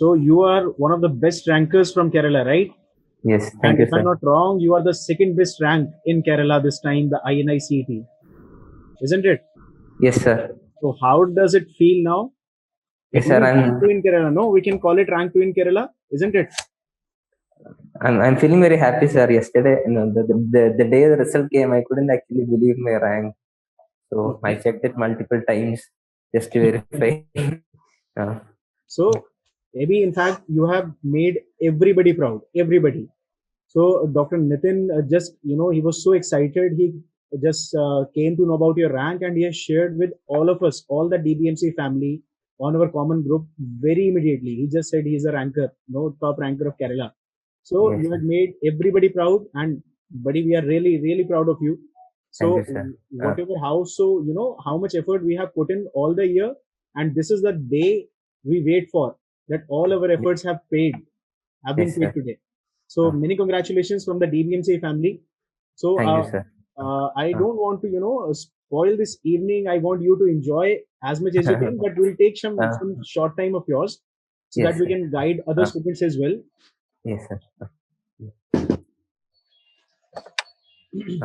So you are one of the best rankers from Kerala, right? Yes, thank And you, if I'm sir. not wrong, you are the second best rank in Kerala this time, the INI-CET, isn't it? Yes, sir. So how does it feel now? Yes, It sir. is rank 2 in Kerala. No, we can call it rank 2 in Kerala, isn't it? I'm feeling very happy, sir. Yesterday, the day the result came, I couldn't actually believe my rank. So I Okay. checked it multiple times just to verify. uh, So maybe in fact you have made everybody proud. Everybody. So Dr. Nitin just, he was so excited. He just came to know about your rank and he has shared with all of us, all the DBMC family on our common group very immediately. He just said he's a ranker, no top ranker of Kerala. So yes, you had sir. made everybody proud and buddy, we are really, really proud of you. Thank you, So sir. whatever how so how much effort we have put in all the year, and this is the day we wait for that all our efforts have been Yes, paid sir. today. So many congratulations from the DBMCI family. So Thank you, sir. I Uh, don't want to spoil this evening. I want you to enjoy as much as you can, but we'll take uh, some short time of yours so that yes, we sir. can guide other Uh, students as well. yes, sir.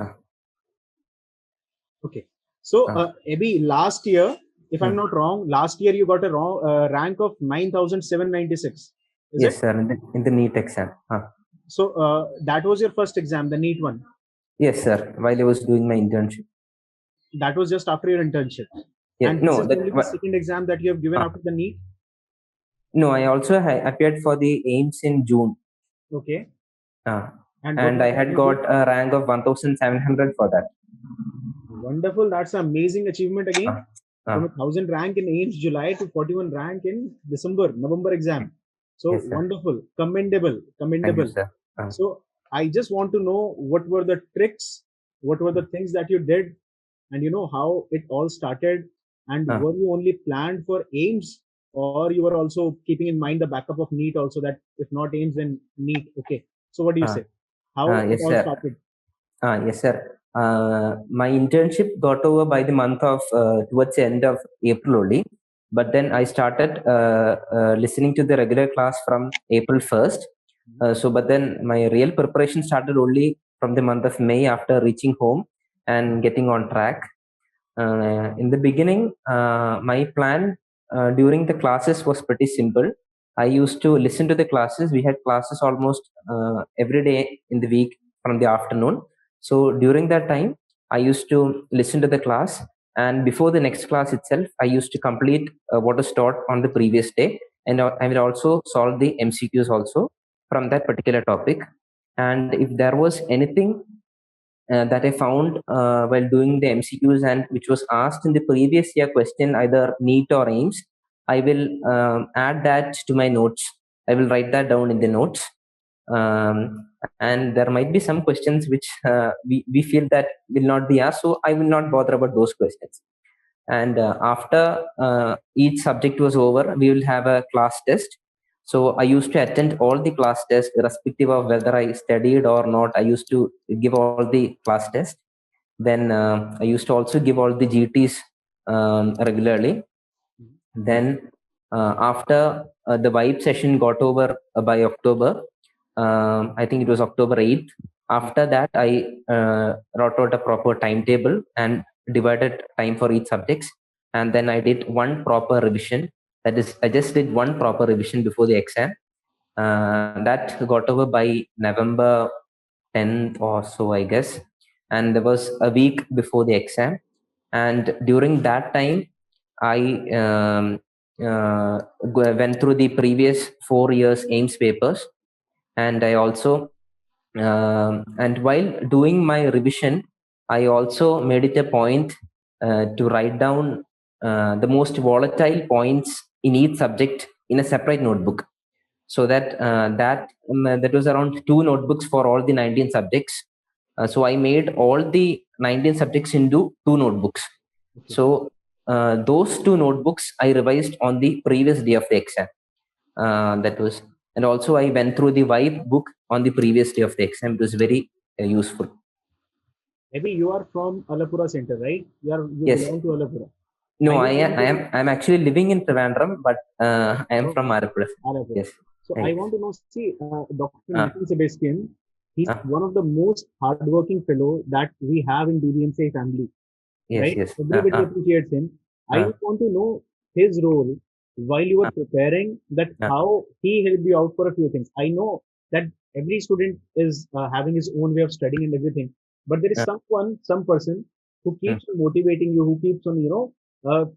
Uh, Okay. So uh, Abby, last year, if I'm hmm. not wrong, last year you got a rank of 9,796. Is Yes, it? sir. In the NEET exam. So that was your first exam, the NEET one. Yes, sir. While I was doing my internship. That was just after your internship. Yeah. And this No, is only the second exam that you have given uh, after the NEET. no. I also appeared for the AIMS in June. Okay. Uh, And what and was I the had result? got a rank of 1,700 for that. Wonderful. That's an amazing achievement Uh, again. uh, From a 1,000 rank in AIMS July to 41 rank in November exam. So yes, sir. wonderful. Commendable. Thank you, Commendable. sir. So I just want to know what were the tricks, what were the things that you did, and how it all started. And Uh, were you only planned for AIMS, or you were also keeping in mind the backup of NEET also, that if not AIMS then NEET? Okay. So what do you uh, say? How it yes, all sir. started? Yes, sir. My internship got over by the month of towards the end of April only. But then I started listening to the regular class from April 1st. But then my real preparation started only from the month of May after reaching home and getting on track. In the beginning, my plan during the classes was pretty simple. I used to listen to the classes. We had classes almost every day in the week from the afternoon. So during that time, I used to listen to the class. And before the next class itself, I used to complete what was taught on the previous day. And I will also solve the MCQs also from that particular topic. And if there was anything that I found while doing the MCQs and which was asked in the previous year question, either NEET or AIMS, I will add that to my notes. I will write that down in the notes. And there might be some questions which we feel that will not be asked, so I will not bother about those questions. And after each subject was over, we will have a class test. So I used to attend all the class tests irrespective of whether I studied or not. I used to give all the class tests. Then I used to also give all the GTs regularly. Then after the vibe session got over by October, I think it was October 8th. After that, I wrote out a proper timetable and divided time for each subjects. And then I did one proper revision. That is, I just did one proper revision before the exam. That got over by November 10th or so, I guess. And there was a week before the exam. And during that time, I went through the previous 4 years AIMS papers. And I also, and while doing my revision, I also made it a point to write down the most volatile points in each subject in a separate notebook, so that was around 2 notebooks for all the 19 subjects. So I made all the 19 subjects into 2 notebooks. Okay. So those 2 notebooks I revised on the previous day of the exam. That was, and also I went through the vibe book on the previous day of the exam. It was very useful. Maybe you are from Alapura Center, right? You Yes, belong to Alapura. No, I just want to know. I'm actually living in Trivandrum, but I am Oh, from Arapura. Arab. Yes. So I Yes. want to know. See, Dr. Uh, Nitin Sebastian, he's uh, one of the most hardworking fellow that we have in DBMCI family. yes, Right? yes. Everybody appreciates him. I Uh, just want to know his role while you were uh, preparing, that uh, how he helped you out for a few things. I know that every student is having his own way of studying and everything, but there is uh, some person who mm, keeps on motivating you, who keeps on,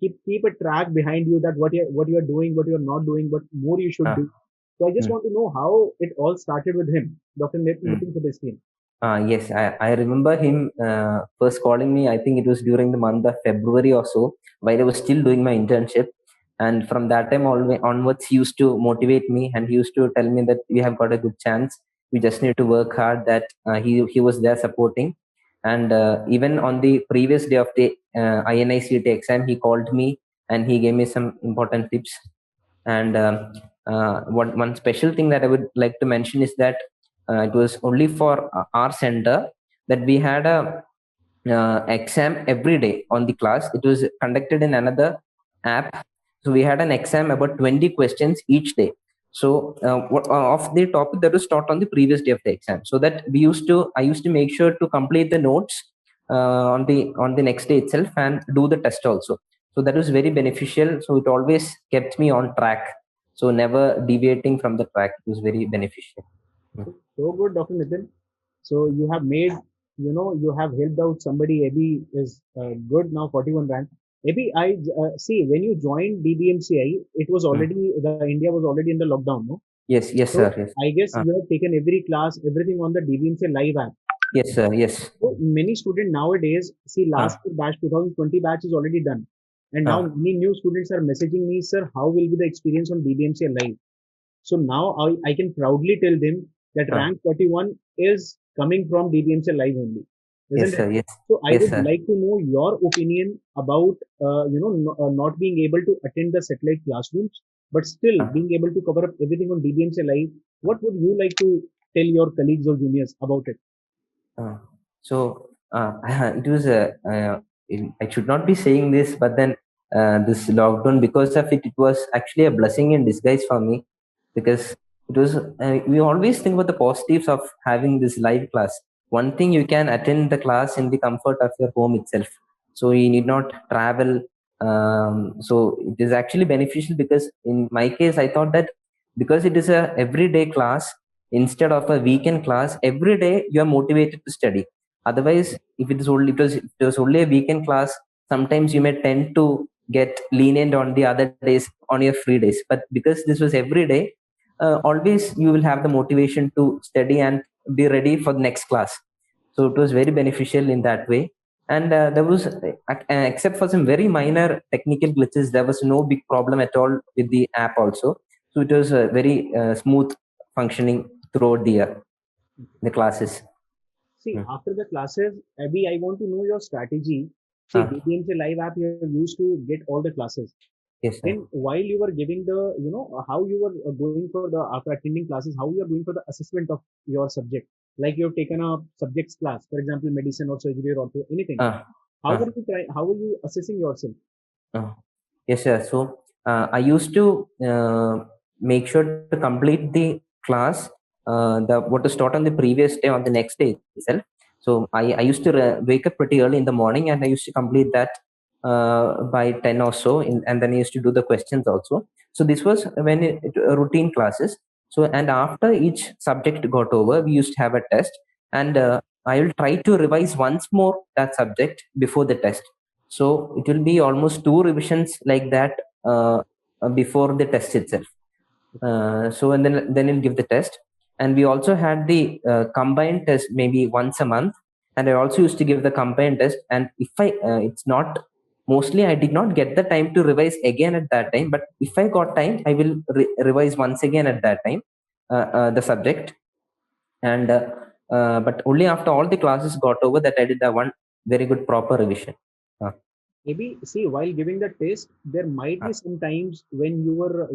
keep a track behind you that what you are doing, what you are not doing, what more you should uh, do. So I just mm, want to know how it all started with him, Dr. mm. Nitin Sebastian. Yes, I remember him first calling me. I think it was during the month of February or so, while I was still doing my internship. And from that time onwards, he used to motivate me, and he used to tell me that we have got a good chance. We just need to work hard. That he was there supporting. And even on the previous day of the INI-CET exam, he called me and he gave me some important tips. And one special thing that I would like to mention is that it was only for our center that we had a exam every day on the class. It was conducted in another app. So we had an exam about 20 questions each day. So of the topic that was taught on the previous day of the exam. So that I used to make sure to complete the notes on the next day itself and do the test also. So that was very beneficial. So it always kept me on track. So never deviating from the track. It was very beneficial. Mm. So good, Dr. Nitin. So you have made, you have helped out somebody. AB is good now, 41 rank. AB, I see when you joined DBMCI, it was Mm. already, the India was already in the lockdown, no? Yes, yes, sir. So Yes. I guess Uh, you have taken every class, everything on the DBMCI live app. yes, sir. Yes. So many students nowadays, see Uh, last year batch 2020 batch is already done. And now uh, many new students are messaging me, sir, how will be the experience on DBMCI live? So now I can proudly tell them that uh. rank 41 is coming from DBMC Live only, isn't Yes, it? sir. Yes. So I Yes, would sir. like to know your opinion about, not being able to attend the satellite classrooms, but still Uh, being able to cover up everything on DBMC Live. What would you like to tell your colleagues or juniors about it? uh. So it was I should not be saying this, but then this lockdown, because of it, it was actually a blessing in disguise for me, because it was we always think about the positives of having this live class. One thing, you can attend the class in the comfort of your home itself, so you need not travel. So it is actually beneficial, because in my case I thought that because it is a everyday class instead of a weekend class, every day you are motivated to study. Otherwise, if it was only a weekend class, sometimes you may tend to get lenient on the other days, on your free days. But because this was every day, always you will have the motivation to study and be ready for the next class. So it was very beneficial in that way. And there was except for some very minor technical glitches, there was no big problem at all with the app also. So it was very smooth functioning throughout the classes. See, Mm. after the classes, Abby, I want to know your strategy. See, Uh, DBMC Live app you have used to get all the classes. yes, sir. Then while you were giving the, how you were going for the, after attending classes, how you are going for the assessment of your subject, like you have taken a subjects class, for example medicine or surgery or anything. Uh, How uh, were you try, how were you assessing yourself? uh. Yes, sir. So I used to make sure to complete the class, the what is taught on the previous day on the next day itself. So I used to wake up pretty early in the morning, and I used to complete that by 10 or so, and then I used to do the questions also. So this was when routine classes. So, and after each subject got over, we used to have a test, and I will try to revise once more that subject before the test. So it will be almost two revisions like that before the test itself. So and then you'll give the test. And we also had the combined test maybe once a month. And I also used to give the combined test. And if it's not, mostly I did not get the time to revise again at that time. But if I got time, I will revise once again at that time the subject. And but only after all the classes got over that I did a one very good proper revision. Uh, Maybe see, while giving the test there might uh, be some times when you were,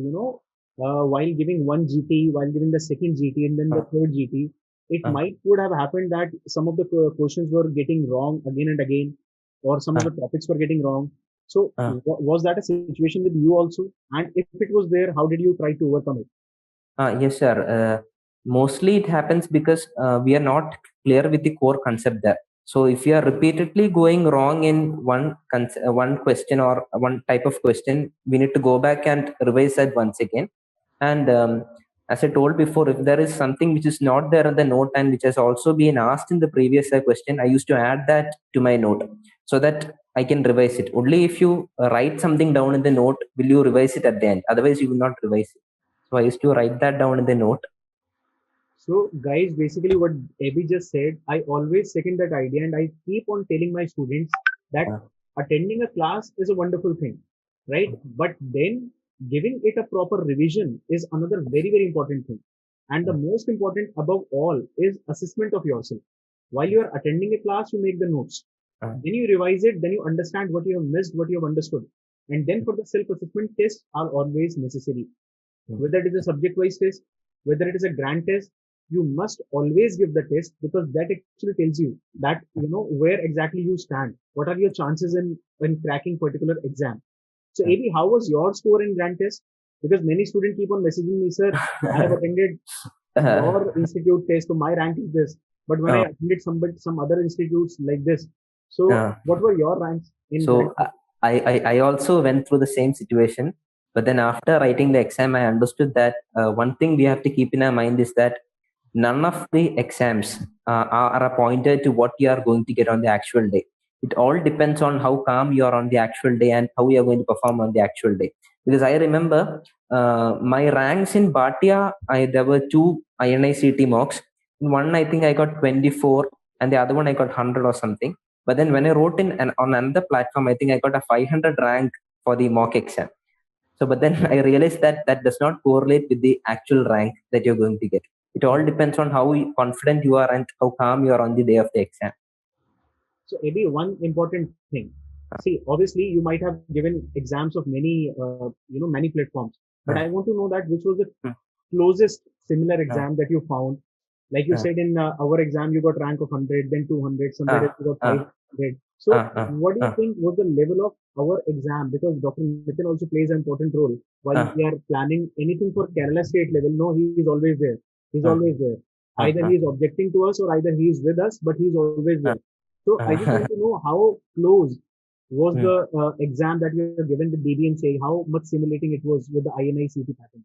while giving one GT, while giving the second GT and then uh, the third GT, it uh, might would have happened that some of the questions were getting wrong again and again, or some of uh, the topics were getting wrong. So uh, was that a situation with you also? And if it was there, how did you try to overcome it? yes, sir. Mostly it happens because we are not clear with the core concept there. So if you are repeatedly going wrong in one question or one type of question, we need to go back and revise that once again. And as I told before, if there is something which is not there in the note and which has also been asked in the previous question, I used to add that to my note so that I can revise it. Only if you write something down in the note will you revise it at the end. Otherwise, you will not revise it. So I used to write that down in the note. So, guys, basically what Abby just said, I always second that idea, and I keep on telling my students that Uh, attending a class is a wonderful thing, right? But then giving it a proper revision is another very, very important thing. And the uh, most important above all is assessment of yourself. While you are attending a class, you make the notes. uh, Then you revise it, then you understand what you have missed, what you have understood. And then for the self-assessment tests are always necessary. mm, Whether it is a subject-wise test, whether it is a grand test, you must always give the test, because that actually tells you that where exactly you stand. What are your chances in cracking particular exam? So, uh. AB, how was your score in grand test? Because many students keep on messaging me, sir, I have attended your institute test, so my rank is this. But when I uh, attended some other institutes like this, so uh, what were your ranks in grand So test? I also went through the same situation, but then after writing the exam, I understood that one thing we have to keep in our mind is that none of the exams are appointed to what you are going to get on the actual day. It all depends on how calm you are on the actual day and how you are going to perform on the actual day. Because I remember my ranks in Bhatia, there were two INI-CET mocks. In one, I think I got 24, and the other one I got 100 or something. But then when I wrote on another platform, I think I got a 500 rank for the mock exam. So, but then I realized that that does not correlate with the actual rank that you're going to get. It all depends on how confident you are and how calm you are on the day of the exam. So, maybe one important thing. See, obviously, you might have given exams of many platforms, but Uh, I want to know that which was the uh, closest similar uh, exam that you found. Like you uh, said in our exam, you got rank of 100, then 200, somewhere uh, else you got uh, 500. So, uh, uh, what do you uh, think was the level of our exam? Because Dr. Nitin also plays an important role while uh, we are planning anything for Kerala state level. No, he is always there. He's uh, always there. uh, Either uh, he is objecting to us or either he is with us, but he is always uh, there. So I just uh, want to know how close was mm. the exam that you have given with DBMCI, how much simulating it was with the INI-CET pattern.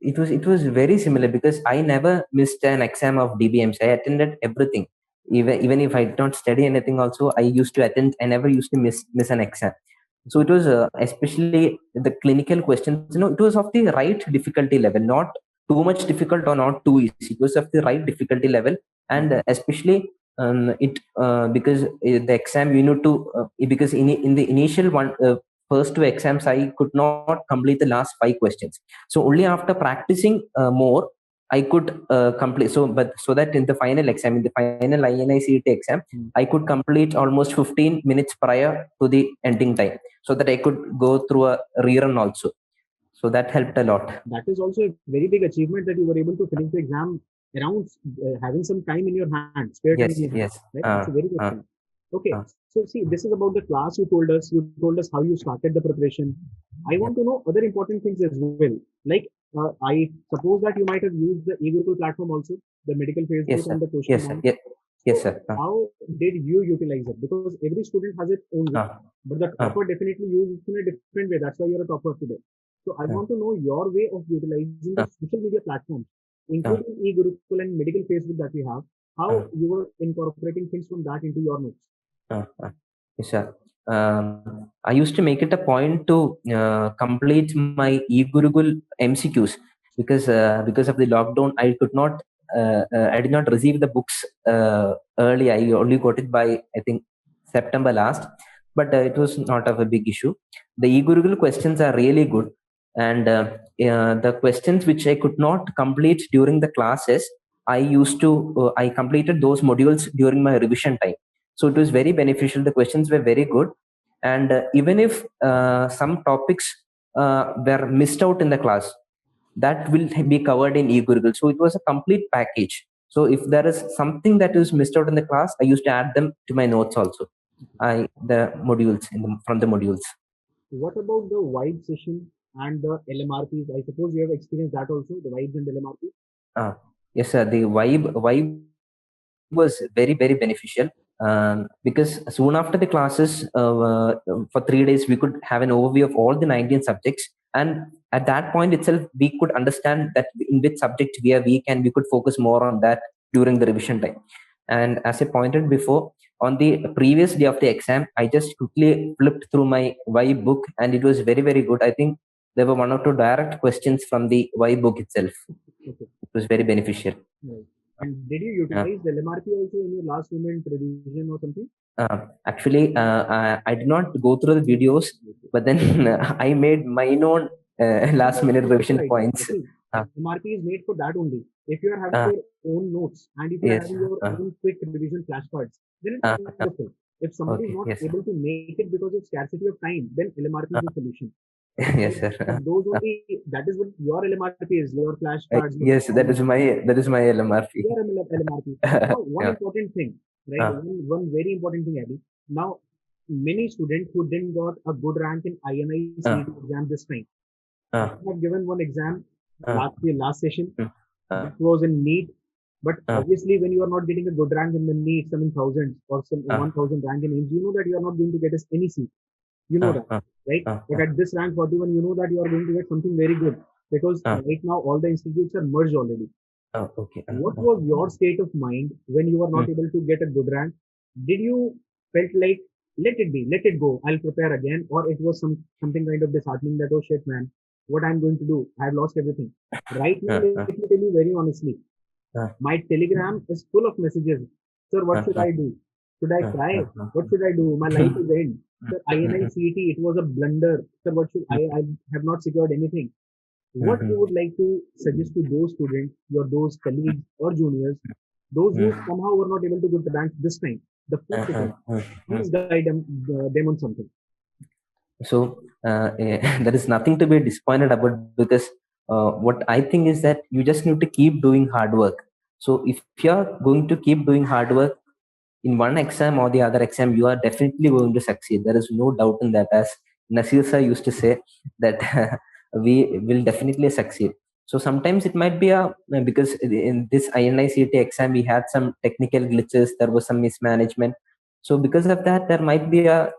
It was very similar because I never missed an exam of DBMs. I attended everything. Even if I did not study anything, also I used to attend. I never used to miss an exam. So it was especially the clinical questions. It was of the right difficulty level, not too much difficult or not too easy. It was of the right difficulty level, and especially it because the exam you need to because in the initial one first two exams I could not complete the last five questions. So only after practicing more I could complete. So that in the final exam, in the final INI-CET exam, Hmm. I could complete almost 15 minutes prior to the ending time, so that I could go through a rerun also. So that helped a lot. That is also a very big achievement that you were able to finish the exam around having some time in your hand, spare time in Yes, your hand, yes. right? That's a very good Uh, thing. Okay, uh, so see, this is about the class you told us. You told us how you started the preparation. I yep. want to know other important things as well. Like, I suppose that you might have used the eGurukul platform also, the medical Yes, Facebook sir. and the question Yes, sir. bank. Yes, So, sir. how did you utilize it? Because every student has its own way, Uh, but the uh, topper definitely uses it in a different way. That's why you're a topper today. So, I uh, want to know your way of utilizing the uh, social media platforms, uh, including eGurukul and medical Facebook that we have, uh, how you were incorporating things from that into your notes. yes, sir. I used to make it a point to complete my eGurukul MCQs because of the lockdown. I did not receive the books early. I only got it by I think September last, but it was not of a big issue. The eGurukul questions are really good, and the questions which I could not complete during the classes, I completed those modules during my revision time. So it was very beneficial. The questions were very good, and even if some topics were missed out in the class, that will be covered in eGurukul. So it was a complete package. So if there is something that is missed out in the class, I used to add them to my notes also. the modules from the modules. What about the vibe session and the LMRPs? I suppose you have experienced that also, the vibes and LMRPs. Yes, sir. The vibe was very very beneficial, because soon after the classes, for 3 days we could have an overview of all the 19 subjects, and at that point itself we could understand that in which subject we are weak, and we could focus more on that during the revision time. And as I pointed before, on the previous day of the exam, I just quickly flipped through my vibe book, and it was very very good. I think there were one or two direct questions from the vibe book itself. Okay. It was very beneficial. Right. And did you utilize the LMRP also in your last moment revision or something? Actually, I did not go through the videos, but then I made my own last minute That's a revision good idea. points. See, LMRP is made for that only. If you are having Uh, your own notes and if you are yes. having your own quick revision flashcards, then it's wonderful. If somebody is Okay. not Yes. able to make it because of scarcity of time, then LMRP is a solution. Yes, sir. For those only, that is what your LMRP is, your flashcards, your Yes, that is my LMRP. your LMRP. Now, one Yeah. important thing, right? One very important thing, Abby. Now, many students who didn't got a good rank in INI-CET exam this time. I have given one exam last session. That was in NEET. But obviously, when you are not getting a good rank in the NEET, some in thousands or some 1,000 rank in AIMS, you know that you are not going to get any seat. You know that, right? But at this rank 41, you know that you are going to get something very good because right now all the institutes are merged already. Okay. What was your state of mind when you were not able to get a good rank? Did you felt like let it be, let it go, I'll prepare again, or it was something kind of disheartening that oh shit man, what I'm going to do? I've lost everything. Right now, let me tell you very honestly, my Telegram is full of messages. Sir, what should I do? Should I cry? What should I do? My life is end. Sir, INI-CET, it was a blunder. Sir, what should I have not secured anything. What you would like to suggest to those students, those colleagues or juniors, those who somehow were not able to get the rank this time, the first attempt, please guide them on something. So there is nothing to be disappointed about, because what I think is that you just need to keep doing hard work. So if you're going to keep doing hard work in one exam or the other exam, you are definitely going to succeed. There is no doubt in that. As Nasir sir used to say, that we will definitely succeed. So sometimes it might be because in this INI-CET exam we had some technical glitches, there was some mismanagement. So because of that, there might be a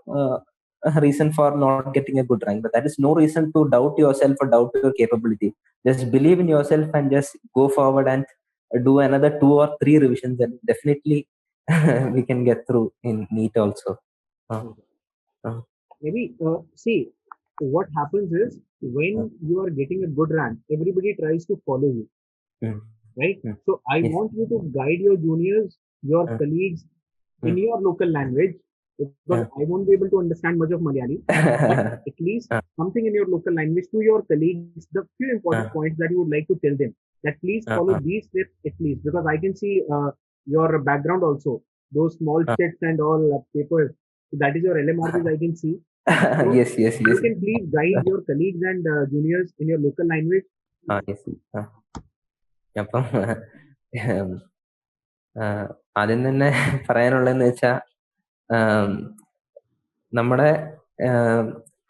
reason for not getting a good rank, but that is no reason to doubt yourself or doubt your capability. Just believe in yourself and just go forward and do another 2 or 3 revisions, and definitely we can get through in NEET also. Uh, Maybe see what happens is when you are getting a good rank, everybody tries to follow you, mm, right? So I yes. want you to guide your juniors, your colleagues in your local language because I won't be able to understand much of Malayali, but at least something in your local language to your colleagues, the few important points that you would like to tell them that please follow these steps at least because I can see your background also, those small checks and all papers. So that is your LMRPs I can see. So Yes, yes, yes. you can please guide your colleagues and juniors in your local language. Yes. അപ്പം ആദ്യം തന്നെ പറയാനുള്ളതെന്ന് വെച്ചാൽ നമ്മുടെ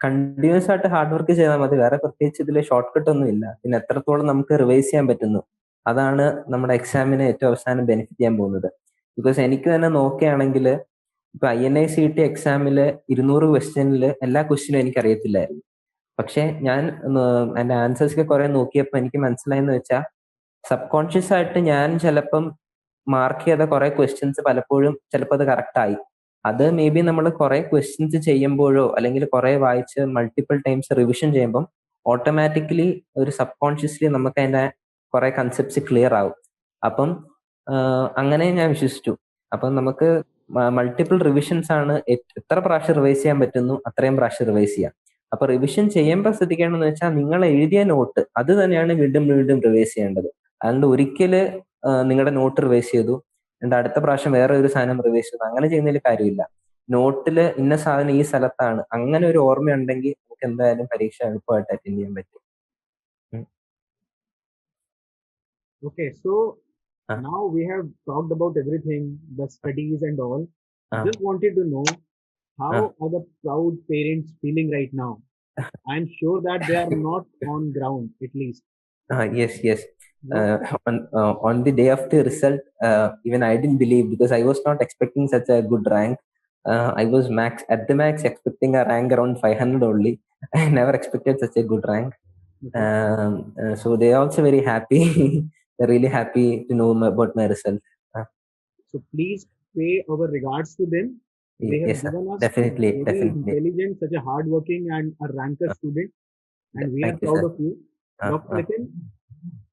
continuous ആയിട്ട് hard work ചെയ്താൽ മതി. വേറെ പ്രത്യേകിച്ച് ഇതിൽ ഷോർട്ട് കട്ട് ഒന്നും ഇല്ല. പിന്നെ എത്രത്തോളം നമുക്ക് റിവൈസ് ചെയ്യാൻ പറ്റുന്നു, അതാണ് നമ്മുടെ എക്സാമിന് ഏറ്റവും അവസാനം ബെനിഫിറ്റ് ചെയ്യാൻ പോകുന്നത്. ബിക്കോസ് എനിക്ക് തന്നെ നോക്കുകയാണെങ്കിൽ ഇപ്പൊ INI-CET എക്സാമില് 200 ക്വസ്റ്റ്യനിൽ എല്ലാ ക്വസ്റ്റ്യനും എനിക്ക് അറിയത്തില്ലായിരുന്നു. പക്ഷെ ഞാൻ എന്റെ ആൻസേഴ്സ് ഒക്കെ കുറെ നോക്കിയപ്പോൾ എനിക്ക് മനസ്സിലായെന്ന് വെച്ചാൽ സബ് കോൺഷ്യസ് ആയിട്ട് ഞാൻ ചിലപ്പം മാർക്ക് ചെയ്ത കുറെ ക്വസ്റ്റ്യൻസ് പലപ്പോഴും ചിലപ്പോൾ അത് കറക്റ്റ് ആയി. അത് മേ ബി നമ്മൾ കുറെ ക്വസ്റ്റ്യൻസ് ചെയ്യുമ്പോഴോ അല്ലെങ്കിൽ കുറെ വായിച്ച് മൾട്ടിപ്പിൾ ടൈംസ് റിവിഷൻ ചെയ്യുമ്പം ഓട്ടോമാറ്റിക്കലി ഒരു സബ് കോൺഷ്യസ്ലി നമുക്ക് അതിന്റെ കുറെ കൺസെപ്റ്റ്സ് ക്ലിയർ ആവും. അപ്പം അങ്ങനെ ഞാൻ വിശ്വസിച്ചു. അപ്പം നമുക്ക് മൾട്ടിപ്പിൾ റിവിഷൻസ് ആണ്. എത്ര പ്രാവശ്യം റിവൈസ് ചെയ്യാൻ പറ്റുന്നു അത്രയും പ്രാവശ്യം റിവൈസ് ചെയ്യാം. അപ്പൊ റിവിഷൻ ചെയ്യുമ്പോൾ ശ്രദ്ധിക്കേണ്ടതെന്ന് വെച്ചാൽ നിങ്ങൾ എഴുതിയ നോട്ട് അത് തന്നെയാണ് വീണ്ടും വീണ്ടും റിവൈസ് ചെയ്യേണ്ടത്. അതുകൊണ്ട് ഒരിക്കല് നിങ്ങളുടെ നോട്ട് റിവൈസ് ചെയ്തു എന്നിട്ട് അടുത്ത പ്രാവശ്യം വേറെ ഒരു സാധനം റിവൈസ് ചെയ്തു അങ്ങനെ ചെയ്യുന്നതിൽ കാര്യമില്ല. നോട്ടില് ഇന്ന സാധനം ഈ സ്ഥലത്താണ്, അങ്ങനെ ഒരു ഓർമ്മയുണ്ടെങ്കിൽ നമുക്ക് എന്തായാലും പരീക്ഷ എളുപ്പമായിട്ട് അറ്റൻഡ് ചെയ്യാൻ പറ്റും. Okay, so now we have talked about everything, the studies and all. Just wanted to know how are the proud parents feeling right now? I'm sure that they are not on ground at least. Yes, yes. No? On the day of the result, even I didn't believe because I was not expecting such a good rank. I was at the max expecting a rank around 500 only. I never expected such a good rank. Okay. So they are also very happy. They're really happy to know about my result. Uh, So please pay our regards to them. They have yes, sir. given us a Definitely, very definitely. intelligent, such a hardworking and a ranker Uh, student, and we are Thank you, proud sir. of you. Uh, Dr. uh, Nitin,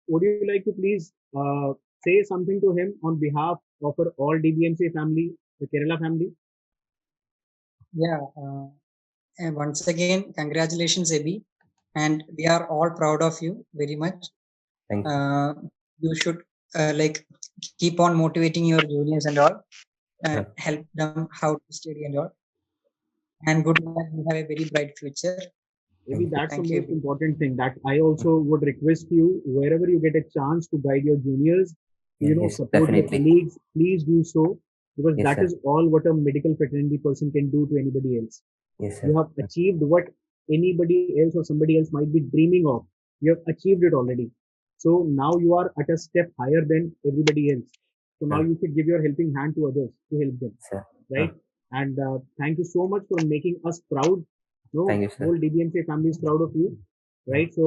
would you like to please say something to him on behalf of our all DBMC family, the Kerala family? Yeah, and once again, congratulations, Ebi. And we are all proud of you very much. Thank you. You should like keep on motivating your juniors and all, help them how to study and all. And good luck. You have a very bright future. Maybe Thank you. that's the Thank you, most Ebi. important thing that I also would request you, wherever you get a chance to guide your juniors, Yes, support your definitely. colleagues, please do so, because Yes, that sir. is all what a medical fraternity person can do to anybody else. Yes, You sir. have achieved what anybody else or somebody else might be dreaming of. You have achieved it already. So now you are at a step higher than everybody else. So now Uh, you should give your helping hand to others to help them, sir. right? And thank you so much for making us proud. Thank you, Whole sir. DBMC family is proud of you, right? So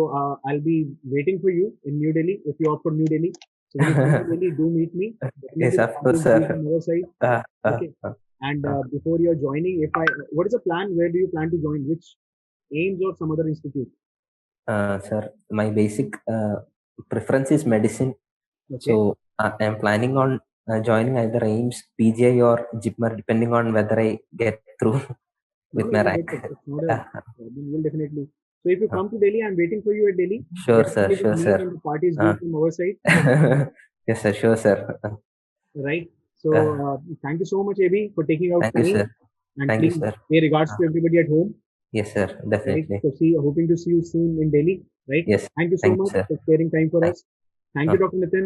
I'll be waiting for you in New Delhi if you opt for New Delhi. So when you come to Delhi, do meet me. Yes, Definitely the of party course, will be sir. from our side. Uh, uh, Okay. uh, And uh, before you're joining, what is the plan? Where do you plan to join? Which AIMS or some other institute? Sir, my basic preference is medicine. Okay. So I'm planning on joining either AIMS, PGI, or JIPMER, depending on whether I get through No, with no, my you'll rank. get it. It's not a Uh, problem. You'll definitely. So if you uh, come to Delhi, I'm waiting for you at Delhi. sure, sir. Definitely we'll Sure, meet sir. and the party is Uh, good from our side. yes, sir. Sure, sir. Right. So Uh, thank you so much, AB, for taking out Thank you, time. sir. And Thank you, please sir. pay regards Uh, to everybody at home. yes, sir. Right. Definitely. So hoping to see you soon in Delhi. Right. Yes. Thank you so Thank you, much sir. for sparing time for Thank, us. Thank uh, you, Dr. Nitin.